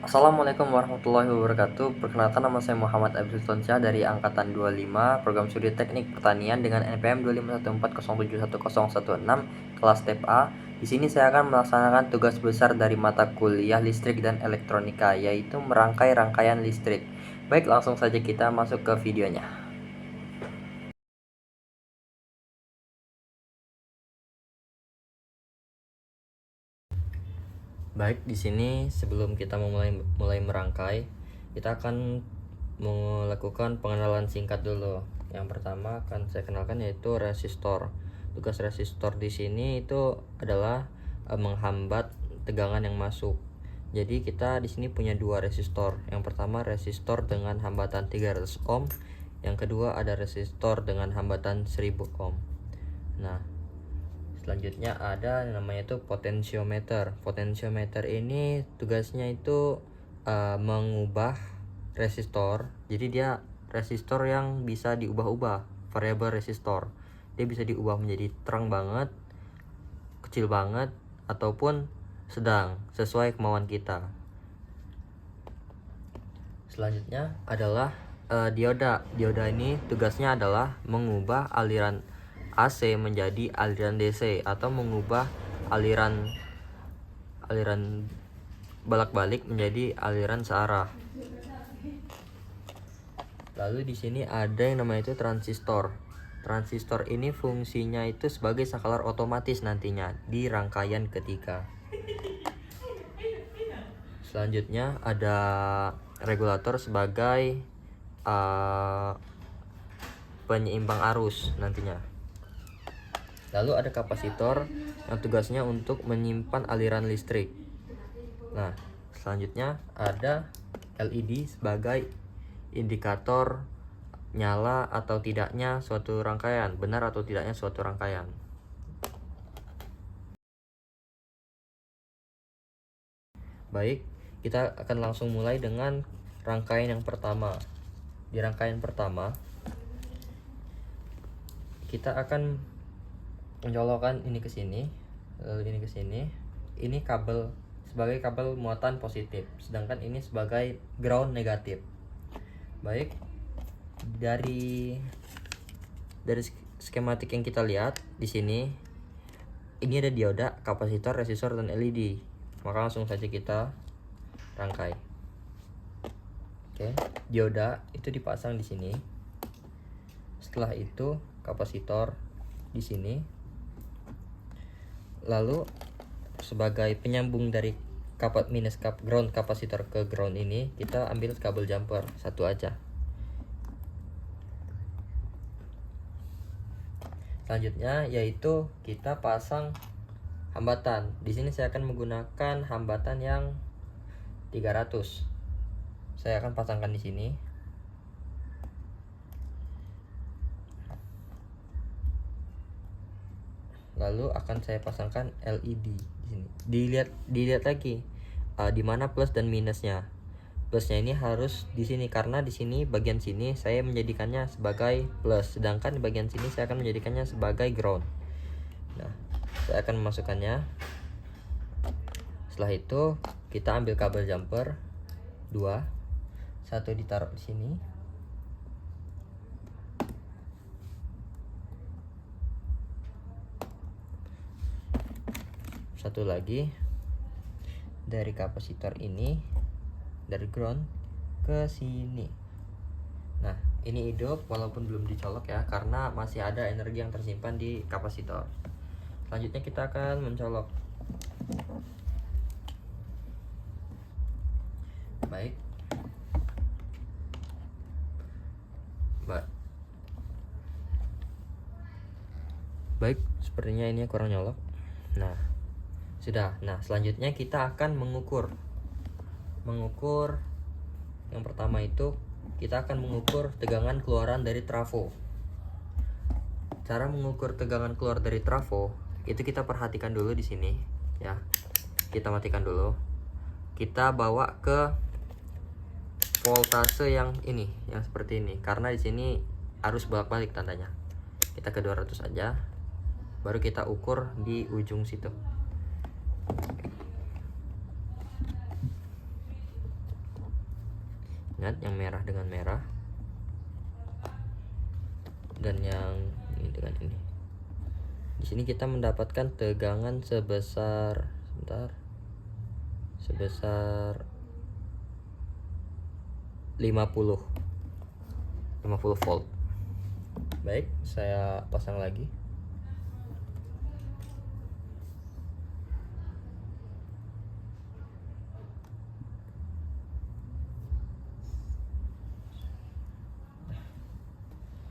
Assalamualaikum warahmatullahi wabarakatuh. Perkenalkan, nama saya Muhammad Abdul Tonsyah dari angkatan 25, program studi Teknik Pertanian dengan NPM 25140711016, kelas TEP A. Di sini saya akan melaksanakan tugas besar dari mata kuliah listrik dan elektronika, yaitu merangkai rangkaian listrik. Baik, langsung saja kita masuk ke videonya. Baik, di sini sebelum kita mulai merangkai, kita akan melakukan pengenalan singkat dulu. Yang pertama akan saya kenalkan yaitu resistor. Tugas resistor di sini itu adalah menghambat tegangan yang masuk. Jadi kita di sini punya dua resistor. Yang pertama resistor dengan hambatan 300 ohm, yang kedua ada resistor dengan hambatan 1000 ohm. Nah, selanjutnya ada namanya itu potensiometer. Potensiometer ini tugasnya itu mengubah resistor. Jadi dia resistor yang bisa diubah-ubah, variabel resistor. Dia bisa diubah menjadi terang banget, kecil banget, ataupun sedang, sesuai kemauan kita. Selanjutnya adalah dioda. Dioda ini tugasnya adalah mengubah aliran AC menjadi aliran DC, atau mengubah aliran balak-balik menjadi aliran searah. Lalu di sini ada yang namanya itu transistor. Transistor ini fungsinya itu sebagai saklar otomatis nantinya di rangkaian ketiga. Selanjutnya ada regulator sebagai penyeimbang arus nantinya. Lalu ada kapasitor yang tugasnya untuk menyimpan aliran listrik. Nah, selanjutnya ada LED sebagai indikator nyala atau tidaknya suatu rangkaian, benar atau tidaknya suatu rangkaian. Baik, kita akan langsung mulai dengan rangkaian yang pertama. Di rangkaian pertama, kita akan mencolokkan ini ke sini, lalu ini ke sini. Ini kabel sebagai kabel muatan positif, sedangkan ini sebagai ground negatif. Baik, dari skematik yang kita lihat di sini, ini ada dioda, kapasitor, resistor, dan LED. Maka langsung saja kita rangkai. Oke, dioda itu dipasang di sini. Setelah itu kapasitor di sini. Lalu sebagai penyambung dari ground kapasitor ke ground ini, kita ambil kabel jumper satu aja. Selanjutnya yaitu kita pasang hambatan. Di sini saya akan menggunakan hambatan yang 300. Saya akan pasangkan di sini. Lalu akan saya pasangkan LED di sini. Dilihat lagi di mana plus dan minusnya. Plusnya ini harus di sini, karena di sini bagian sini saya menjadikannya sebagai plus, sedangkan di bagian sini saya akan menjadikannya sebagai ground. Nah, saya akan memasukkannya. Setelah itu kita ambil kabel jumper 2, satu ditaruh di sini. Satu lagi dari kapasitor ini, dari ground ke sini. Nah, ini hidup walaupun belum dicolok ya, karena masih ada energi yang tersimpan di kapasitor. Selanjutnya kita akan mencolok. Baik, sepertinya ini kurang nyolok. Nah, sudah. Nah, selanjutnya kita akan mengukur. Yang pertama itu kita akan mengukur tegangan keluaran dari trafo. Cara mengukur tegangan keluar dari trafo itu kita perhatikan dulu di sini ya. Kita matikan dulu. Kita bawa ke voltase yang ini, yang seperti ini, karena di sini arus bolak-balik tandanya. Kita ke 200 aja. Baru kita ukur di ujung situ. Ingat, yang merah dengan merah dan yang ini dengan ini. Di sini kita mendapatkan tegangan sebesar 50 volt. Baik, saya pasang lagi.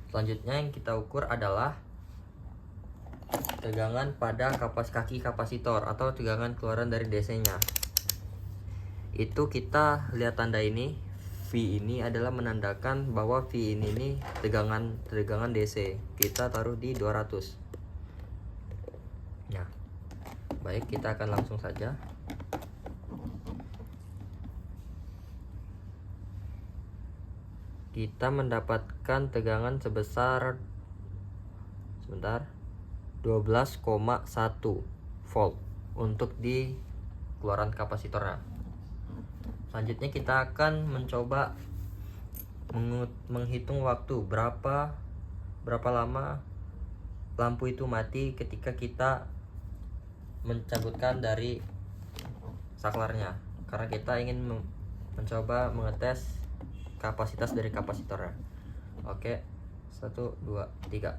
Selanjutnya yang kita ukur adalah tegangan pada kaki kapasitor atau tegangan keluaran dari DC-nya. Itu kita lihat tanda ini, V ini adalah menandakan bahwa V ini tegangan DC. Kita taruh di 200. Nah, baik, kita akan langsung saja. Kita mendapatkan tegangan sebesar 12,1 volt untuk di keluaran kapasitornya. Selanjutnya kita akan mencoba menghitung waktu berapa lama lampu itu mati ketika kita mencabutkan dari saklarnya, karena kita ingin mencoba mengetes kapasitas dari kapasitornya. Oke, 1, 2, 3.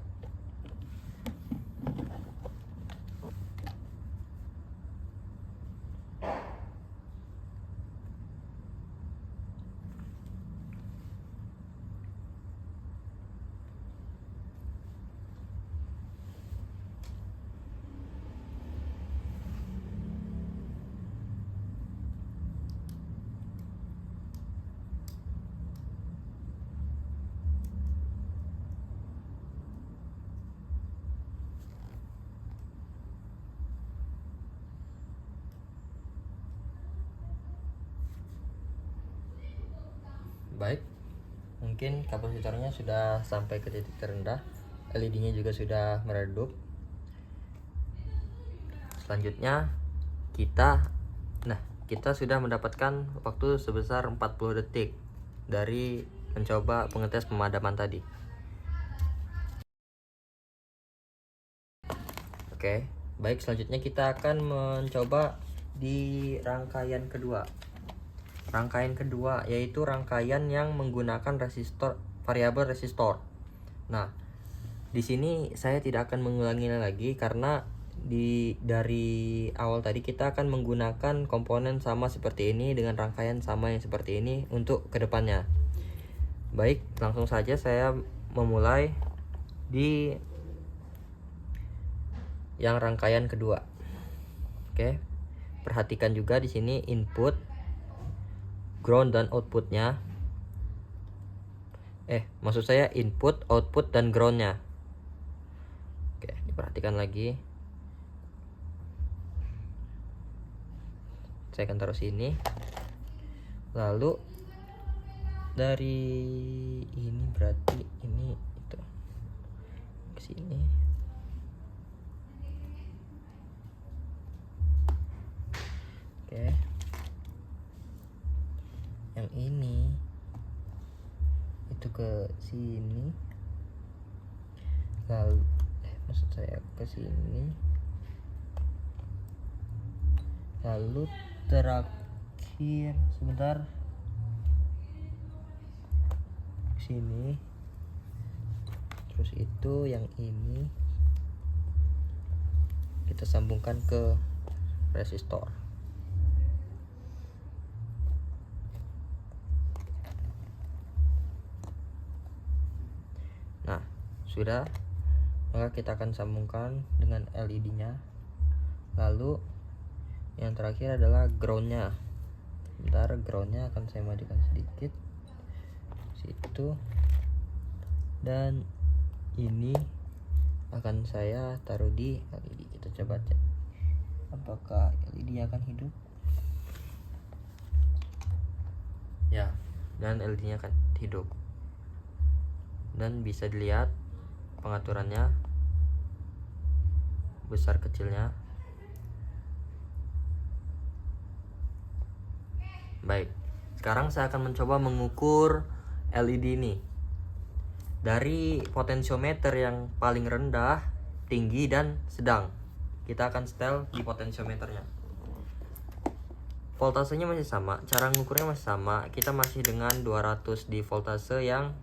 Baik, mungkin kapasitornya sudah sampai ke titik terendah, LED-nya juga sudah meredup. Selanjutnya kita sudah mendapatkan waktu sebesar 40 detik dari mencoba pengetes pemadaman tadi. Oke, baik, selanjutnya kita akan mencoba di rangkaian kedua. Rangkaian kedua yaitu rangkaian yang menggunakan variabel resistor. Nah, di sini saya tidak akan mengulanginya lagi karena dari awal tadi kita akan menggunakan komponen sama seperti ini dengan rangkaian sama yang seperti ini untuk kedepannya. Baik, langsung saja saya memulai di yang rangkaian kedua. Oke, perhatikan juga di sini input, ground dan outputnya. Maksud saya input, output dan groundnya. Oke, diperhatikan lagi. Saya akan taruh sini. Lalu dari ini berarti ini itu ke sini. Oke. Yang ini itu ke sini, lalu maksud saya ke sini, lalu terakhir sebentar ke sini, terus itu yang ini kita sambungkan ke resistor. Nah, sudah, maka kita akan sambungkan dengan LED-nya. Lalu yang terakhir adalah groundnya. Bentar, groundnya akan saya majukan sedikit situ, dan ini akan saya taruh di LED. Kita coba cek apakah LED-nya akan hidup. Ya, dan LED-nya akan hidup. Dan bisa dilihat pengaturannya, besar kecilnya. Baik, Sekarang saya akan mencoba mengukur LED ini dari potensiometer yang paling rendah, tinggi, dan sedang. Kita akan setel di potensiometernya. Voltasenya masih sama, cara mengukurnya masih sama. Kita masih dengan 200 di voltase yang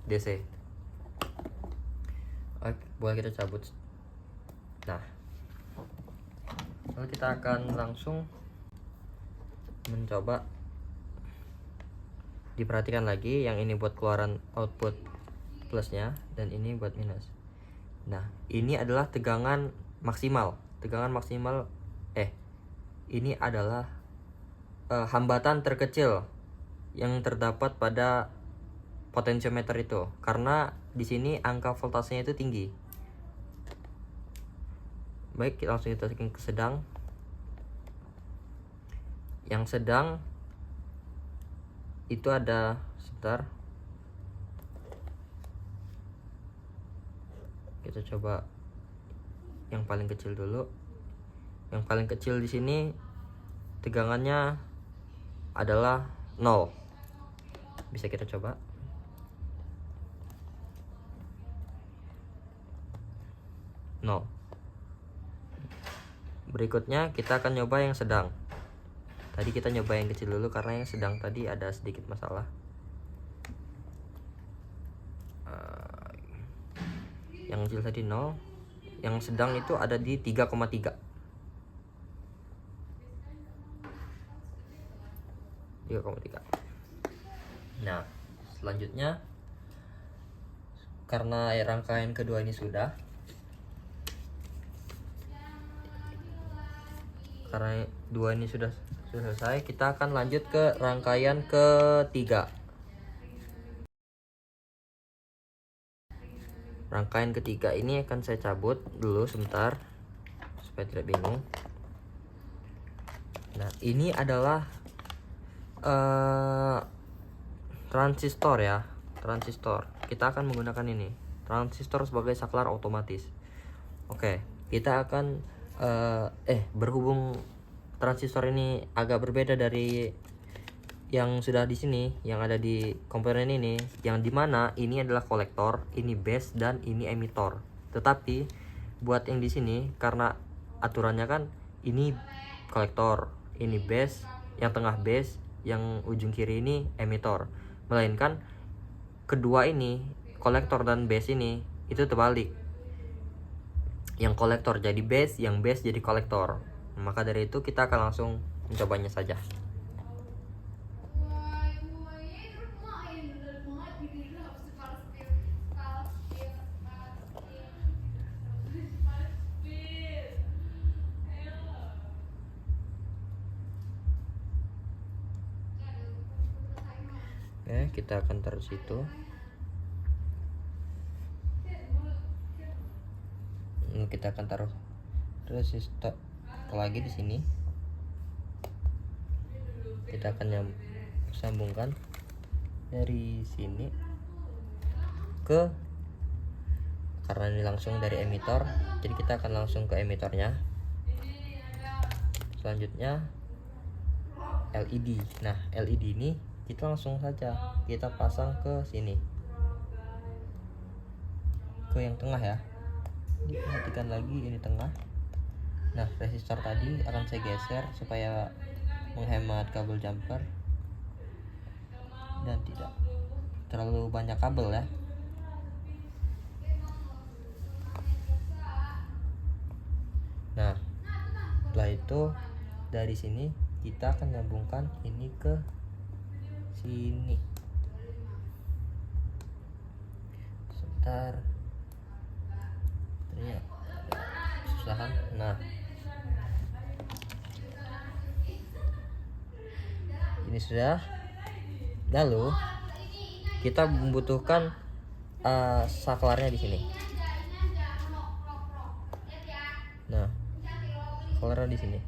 DC. Oke, boleh kita cabut. Nah, lalu kita akan langsung mencoba. Diperhatikan lagi, yang ini buat keluaran output plusnya dan ini buat minus. Nah, ini adalah tegangan maksimal. Ini adalah hambatan terkecil yang terdapat pada potensiometer itu, karena di sini angka voltasenya itu tinggi. Baik, langsung kita setting ke sedang. Yang sedang itu ada, sebentar, kita coba yang paling kecil dulu. Yang paling kecil di sini tegangannya adalah 0. Bisa kita coba. No. Berikutnya kita akan nyoba yang sedang. Tadi kita nyoba yang kecil dulu karena yang sedang tadi ada sedikit masalah. Yang kecil tadi 0, yang sedang itu ada di 3,3. 3,3. Nah, selanjutnya karena rangkaian kedua ini sudah, karena dua ini sudah selesai, kita akan lanjut ke rangkaian ketiga. Rangkaian ketiga ini akan saya cabut dulu sebentar supaya tidak bingung. Nah, ini adalah transistor ya, transistor. Kita akan menggunakan ini, transistor sebagai saklar otomatis. Oke, kita akan berhubung transistor ini agak berbeda dari yang sudah di sini, yang ada di komponen ini, yang dimana ini adalah kolektor, ini base, dan ini emitor. Tetapi buat yang di sini, karena aturannya kan ini kolektor, ini base, yang tengah base, yang ujung kiri ini emitor. Melainkan kedua ini, kolektor dan base ini, itu terbalik. Yang kolektor jadi base, yang base jadi kolektor. Maka dari itu kita akan langsung mencobanya saja. Oke, kita akan taruh situ. Kita akan taruh resistor lagi di sini. Kita akan sambungkan dari sini ke, karena ini langsung dari emitor, jadi kita akan langsung ke emitornya. Selanjutnya LED. Nah, LED ini kita langsung saja kita pasang ke sini, ke yang tengah ya. Perhatikan lagi ini tengah. Nah, resistor tadi akan saya geser supaya menghemat kabel jumper dan tidak terlalu banyak kabel ya. Nah, setelah itu dari sini kita akan nyambungkan ini ke sini. Sebentar, ini susahan. Nah, ini sudah. Lalu kita membutuhkan saklarnya di sini. Nah, saklarnya di sini.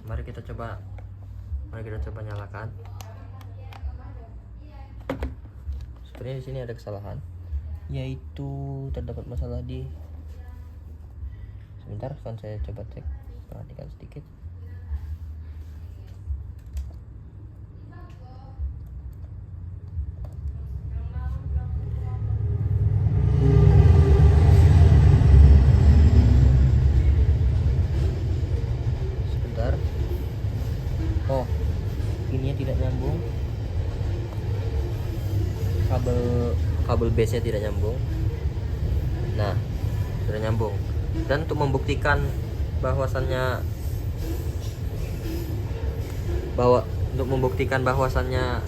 Mari kita coba nyalakan. Sebenarnya di sini ada kesalahan, yaitu terdapat masalah di, sebentar akan saya coba cek, perhatikan sedikit. Oh, ininya tidak nyambung, kabel base nya tidak nyambung. Nah, sudah nyambung. Dan untuk membuktikan bahwasannya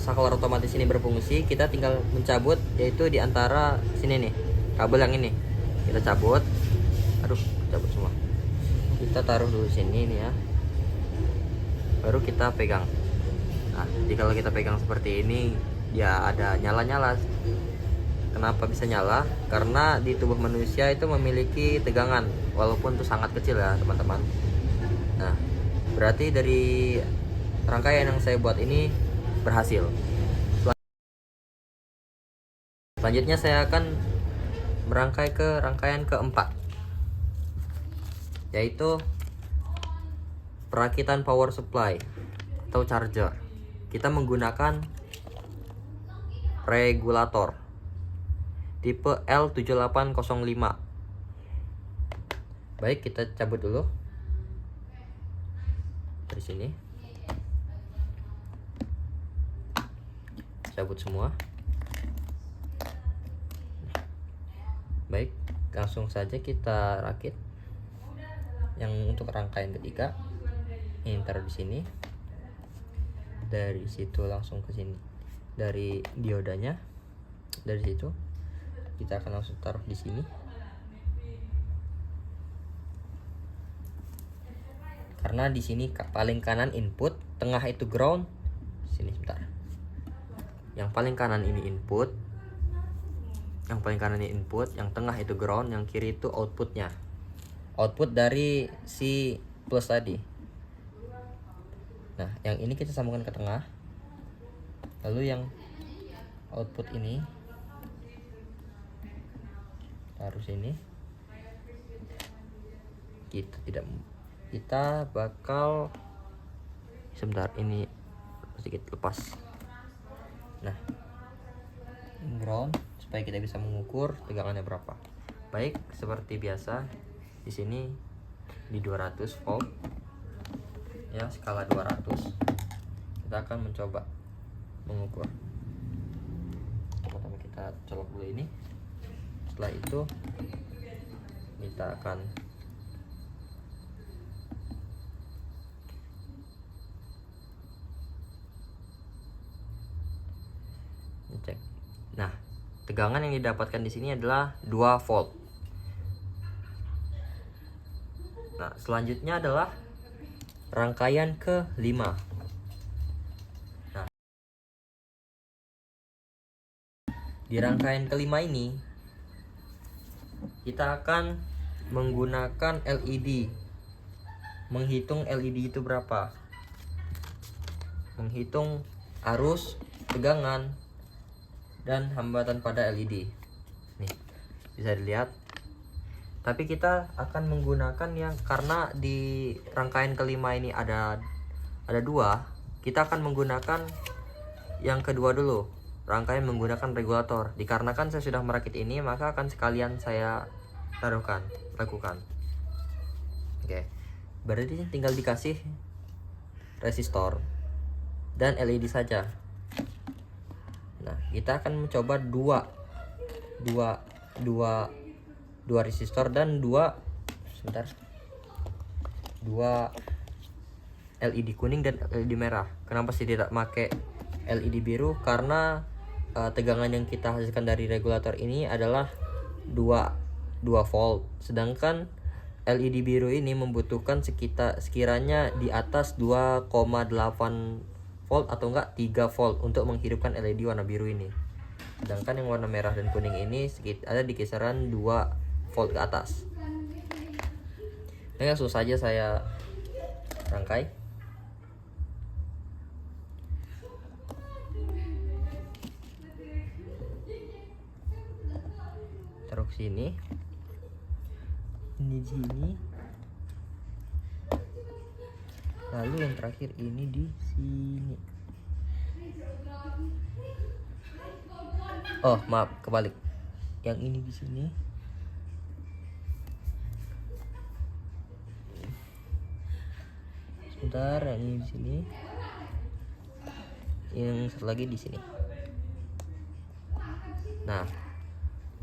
saklar otomatis ini berfungsi, kita tinggal mencabut, yaitu di antara sini nih, kabel yang ini kita cabut. Aduh, cabut semua. Kita taruh dulu sini nih ya, baru kita pegang. Nah, jadi kalau kita pegang seperti ini, ya ada nyala-nyala. Kenapa bisa nyala? Karena di tubuh manusia itu memiliki tegangan, walaupun itu sangat kecil ya teman-teman. Nah, berarti dari rangkaian yang saya buat ini berhasil. Selanjutnya saya akan merangkai ke rangkaian keempat, yaitu perakitan power supply atau charger. Kita menggunakan regulator tipe L7805. Baik, kita cabut dulu dari sini. Cabut semua. Baik, langsung saja kita rakit. Yang untuk rangkaian ketiga, ini taruh di sini. Dari situ langsung ke sini. Dari diodanya, dari situ kita akan langsung taruh di sini. Karena di sini paling kanan input, tengah itu ground. Sini sebentar. Yang paling kanan ini input, yang tengah itu ground, yang kiri itu outputnya. Output dari si plus tadi. Nah, yang ini kita sambungkan ke tengah. Lalu yang output ini taruh sini. Kita bakal sebentar, ini sedikit lepas. Nah, ground supaya kita bisa mengukur tegangannya berapa. Baik, seperti biasa di sini di 200 volt ya, skala 200. Kita akan mencoba mengukur. Pertama kita colok dulu ini. Setelah itu kita akan cek. Nah, tegangan yang didapatkan di sini adalah 2 volt. Nah, selanjutnya adalah rangkaian ke-5. Nah, di rangkaian ke-5 ini kita akan menggunakan LED. Menghitung LED itu berapa? Menghitung arus, tegangan, dan hambatan pada LED. Nih, bisa dilihat. Tapi kita akan menggunakan yang, karena di rangkaian ke-5 ini ada 2, kita akan menggunakan yang kedua dulu. Rangkaian menggunakan regulator. Dikarenakan saya sudah merakit ini, maka akan sekalian saya lakukan. Oke. Berarti tinggal dikasih resistor dan LED saja. Nah, kita akan mencoba dua resistor dan dua LED kuning dan LED merah. Kenapa sih tidak pakai LED biru? Karena tegangan yang kita hasilkan dari regulator ini adalah 2 volt, sedangkan LED biru ini membutuhkan sekiranya di atas 2,8 volt atau enggak 3 volt untuk menghidupkan LED warna biru ini. Sedangkan yang warna merah dan kuning ini ada di kisaran 2 volt ke atas. Nah, langsung saja saya rangkai. Taruh sini. Ini di sini. Lalu yang terakhir ini di sini. Oh, maaf, kebalik. Yang ini di sini. Sebentar, yang ini di sini. yang satu lagi di sini. Nah,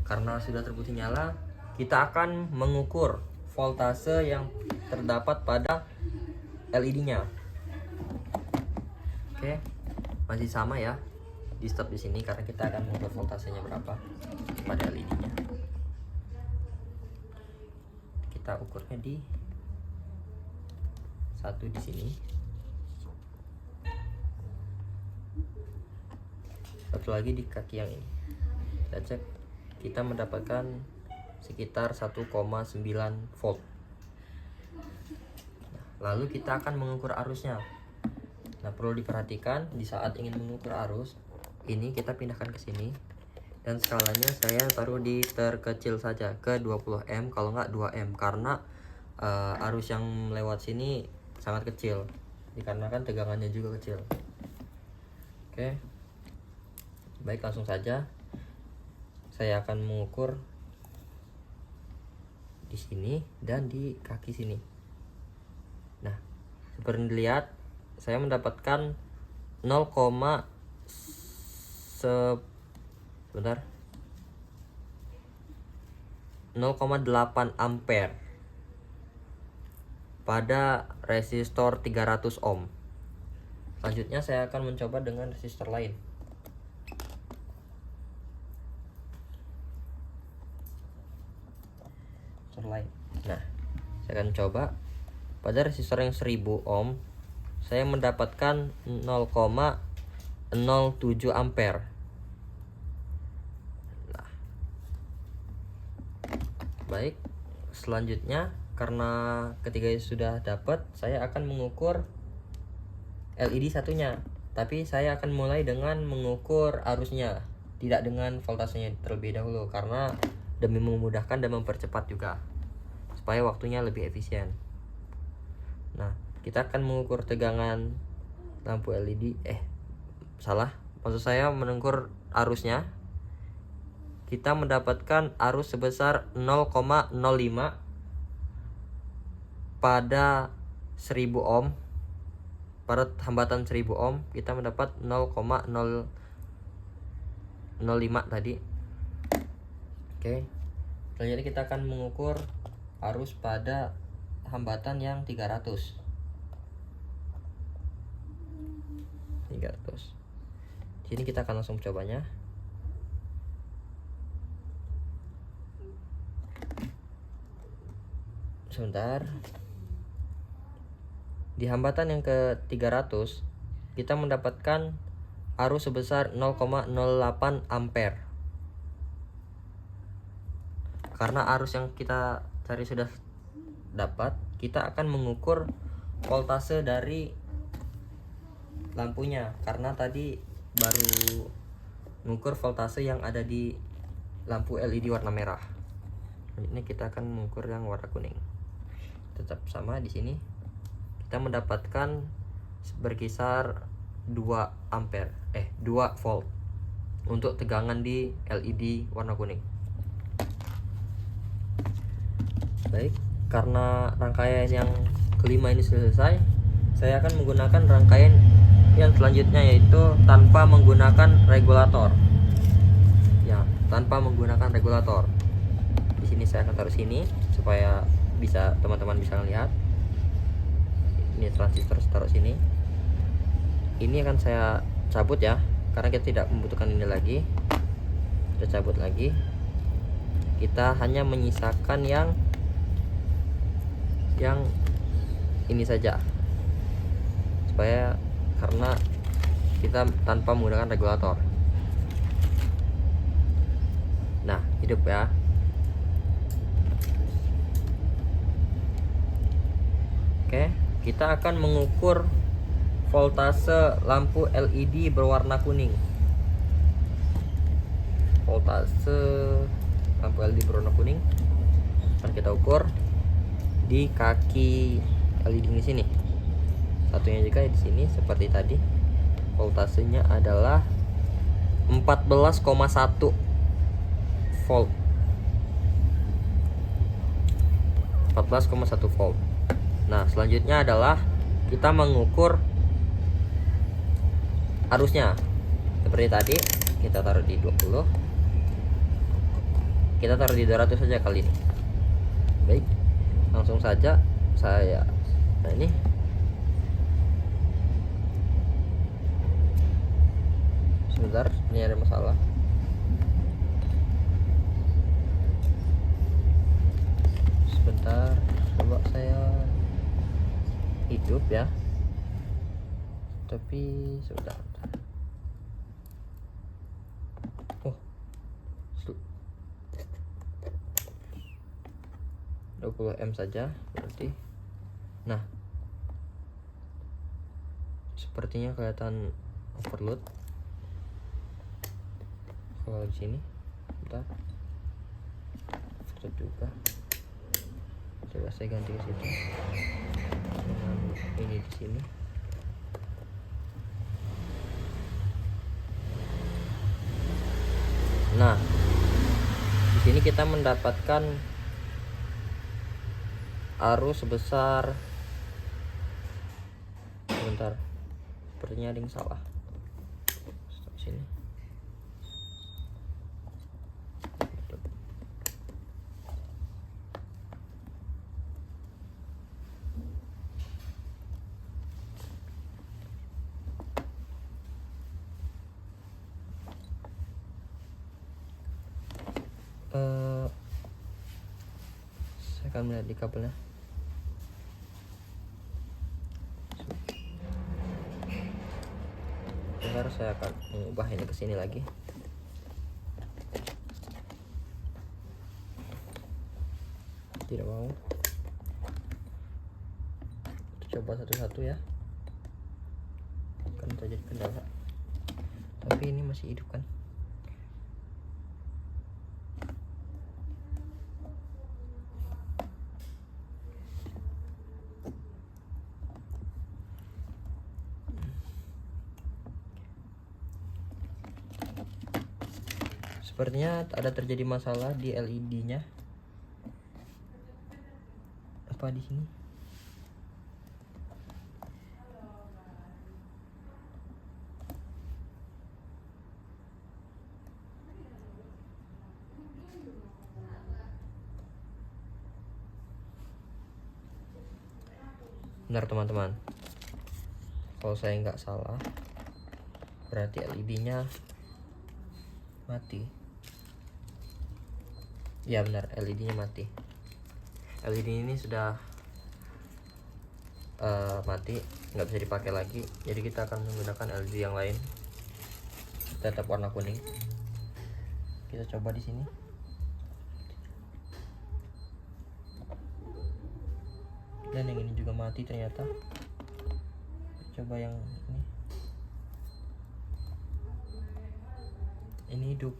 karena sudah terbukti nyala, kita akan mengukur voltase yang terdapat pada LED-nya. Oke, masih sama ya. Di stop di sini karena kita akan mengukur voltasenya berapa pada LED-nya. Kita ukurnya di satu di sini. Satu lagi di kaki yang ini. Kita cek, kita mendapatkan sekitar 1,9 volt. Lalu kita akan mengukur arusnya. Nah, perlu diperhatikan di saat ingin mengukur arus, ini kita pindahkan ke sini dan skalanya saya taruh di terkecil saja ke 20 ohm, kalau nggak 2 ohm, karena arus yang lewat sini sangat kecil dikarenakan tegangannya juga kecil. Oke. Baik, langsung saja saya akan mengukur di sini dan di kaki sini. Nah, seperti dilihat saya mendapatkan 0,8 ampere pada resistor 300 ohm. Selanjutnya saya akan mencoba dengan resistor lain. Nah, saya akan coba pada resistor yang 1000 ohm, saya mendapatkan 0,07 ampere. Nah, baik, selanjutnya karena ketiga sudah dapat, saya akan mengukur LED satunya, tapi saya akan mulai dengan mengukur arusnya, tidak dengan voltasenya terlebih dahulu, karena demi memudahkan dan mempercepat juga supaya waktunya lebih efisien. Nah, kita akan mengukur tegangan lampu LED. Maksud saya mengukur arusnya. Kita mendapatkan arus sebesar 0,05 pada 1000 ohm. Pada hambatan 1000 ohm kita mendapat 0,005 tadi. Oke. Selanjutnya kita akan mengukur arus pada hambatan yang 300. Sini kita akan langsung cobanya. Sebentar. Di hambatan yang ke 300 kita mendapatkan arus sebesar 0,08 ampere. Karena arus yang kita cari sudah dapat, kita akan mengukur voltase dari lampunya, karena tadi baru mengukur voltase yang ada di lampu LED warna merah. Ini kita akan mengukur yang warna kuning. Tetap sama di sini. Kita mendapatkan berkisar 2 volt untuk tegangan di LED warna kuning. Baik, karena rangkaian yang kelima ini selesai, saya akan menggunakan rangkaian yang selanjutnya, yaitu tanpa menggunakan regulator. Ya, tanpa menggunakan regulator. Di sini saya akan taruh sini supaya teman-teman bisa melihat. Ini transistor taruh sini. Ini akan saya cabut ya, karena kita tidak membutuhkan ini lagi. Kita cabut lagi. Kita hanya menyisakan yang ini saja, karena kita tanpa menggunakan regulator. Nah, hidup ya. Oke, kita akan mengukur voltase lampu LED berwarna kuning. Voltase lampu LED berwarna kuning akan kita ukur di kaki LED di sini. Satunya juga di sini seperti tadi. Voltasenya adalah 14,1 volt. 14,1 volt. Nah, selanjutnya adalah kita mengukur arusnya. Seperti tadi kita taruh di 20, kita taruh di 200 saja kali ini. Baik, langsung saja saya, nah ini sebentar, ini ada masalah. Sebentar, coba saya hidup ya, tapi sebentar. Oh, 20 M saja berarti. Nah, sepertinya kelihatan overload kalau di sini. Bentar, overload juga. Coba saya ganti ke situ dengan ini di sini. Nah, di sini kita mendapatkan arus sebesar, sebentar, sepertinya ada yang salah. Sini. Saya akan melihat di kabelnya. Sebentar, saya akan mengubah ini ke sini lagi. Tidak mau. Coba satu-satu ya. Kan terjadi kendala. Tapi ini masih hidup kan? Sepertinya ada terjadi masalah di LED-nya. Apa di sini? Benar teman-teman, kalau saya nggak salah berarti LED-nya mati. Ya benar, LED-nya mati. LED ini sudah mati, nggak bisa dipakai lagi. Jadi kita akan menggunakan LED yang lain, tetap warna kuning. Kita coba di sini. Dan yang ini juga mati ternyata. Coba yang ini. Ini hidup.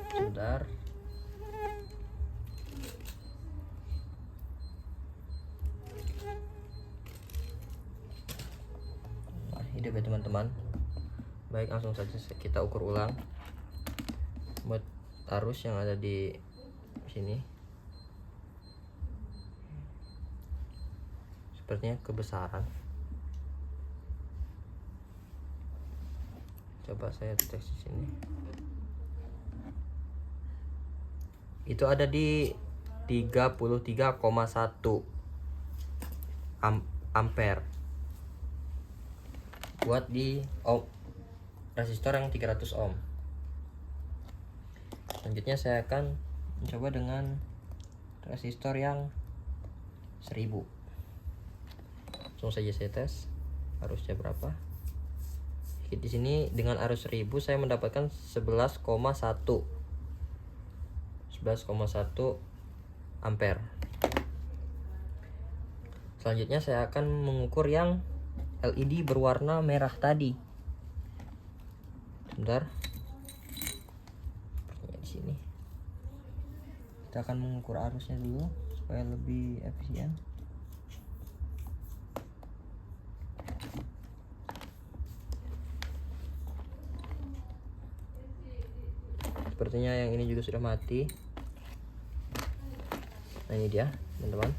Sebentar. Nah, hidup ya teman-teman. Baik, langsung saja kita ukur ulang buat arus yang ada di sini. Sepertinya kebesaran. Coba saya tes di sini. Itu ada di 33,1 ampere buat di resistor yang 300 ohm. Selanjutnya saya akan mencoba dengan resistor yang 1000. Langsung saja saya tes arusnya berapa. Di sini dengan arus 1000 saya mendapatkan 11,1 ampere. Selanjutnya saya akan mengukur yang LED berwarna merah tadi. Sebentar. Di sini. Kita akan mengukur arusnya dulu supaya lebih efisien. Sepertinya yang ini juga sudah mati. Nah, ini dia teman-teman.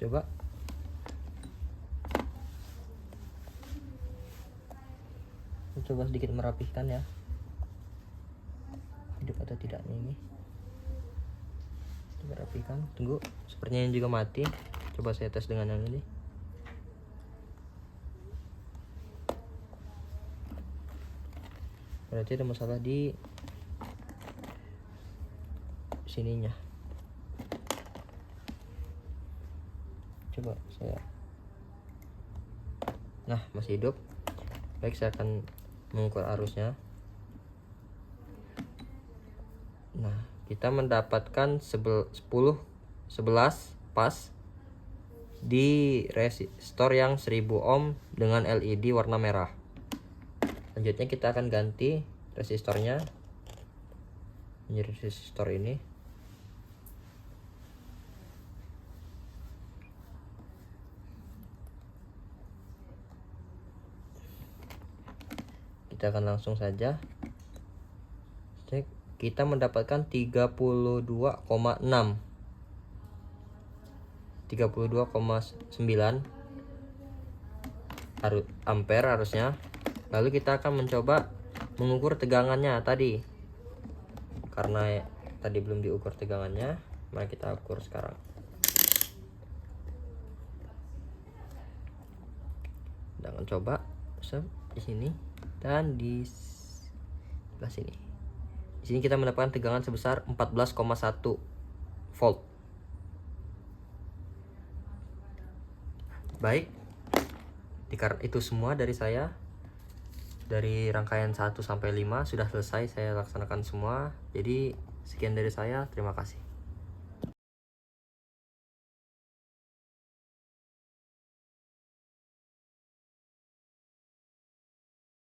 Coba. Coba sedikit merapihkan ya. Hidup atau tidaknya ini. Coba rapihkan. Tunggu. Sepertinya ini juga mati. Coba saya tes dengan yang ini. Berarti ada masalah di sininya. Coba saya. Nah, masih hidup. Baik, saya akan mengukur arusnya. Nah, kita mendapatkan 11 pas di resistor yang 1000 ohm dengan LED warna merah. Selanjutnya kita akan ganti resistornya menjadi resistor ini. Kita akan langsung saja cek. Kita mendapatkan 32,6 32,9 ampere harusnya. Lalu kita akan mencoba mengukur tegangannya tadi. Karena tadi belum diukur tegangannya, mari kita ukur sekarang. Dan coba di sini dan di sebelah sini. Di sini kita mendapatkan tegangan sebesar 14,1 volt. Baik, itu semua dari saya. Dari rangkaian 1 sampai 5 sudah selesai saya laksanakan semua. Jadi sekian dari saya, terima kasih.